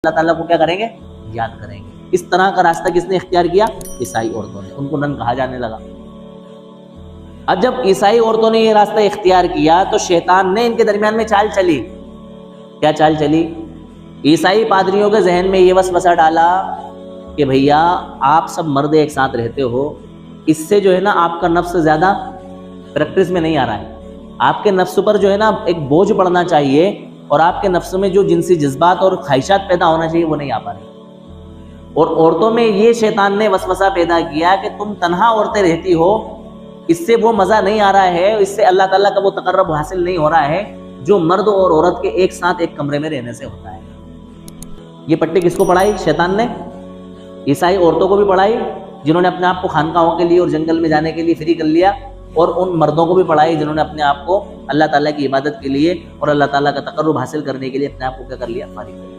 अल्लाह ताला को क्या करेंगे, याद करेंगे। इस तरह का रास्ता किसने इख्तियार किया, ईसाई औरतों ने, उनको नन कहा जाने लगा। अब जब ईसाई औरतों ने ये रास्ता इख्तियार किया तो शैतान ने इनके दरमियान में चाल चली। क्या चाल चली, ईसाई पादरियों के जहन में ये वसवसा डाला कि भैया आप सब मर्द एक साथ रहते हो, इससे जो है ना आपका नफ्स ज्यादा प्रैक्टिस में नहीं आ रहा है, आपके नफ्स पर जो है ना एक बोझ पड़ना चाहिए और आपके नफ्स में जो जिनसी जज्बात और ख्वाहिशात पैदा होना चाहिए वो नहीं आ पा रहे। और औरतों में ये शैतान ने वसवसा पैदा किया कि तुम तन्हा औरतें रहती हो, इससे वो मजा नहीं आ रहा है, इससे अल्लाह ताला का वो तकर्रब हासिल नहीं हो रहा है जो मर्द और औरत के एक साथ एक कमरे में रहने से होता है। ये पट्टी किसको पढ़ाई, शैतान ने ईसाई औरतों को भी पढ़ाई जिन्होंने अपने आप को खानकाहों के लिए और जंगल में जाने के लिए फ्री कर लिया, और उन मर्दों को भी पढ़ाई जिन्होंने अपने आप को अल्लाह ताला की इबादत के लिए और अल्लाह ताला का तकर्रुब हासिल करने के लिए अपने आप को क्या कर लिया, फारिग कर लिया।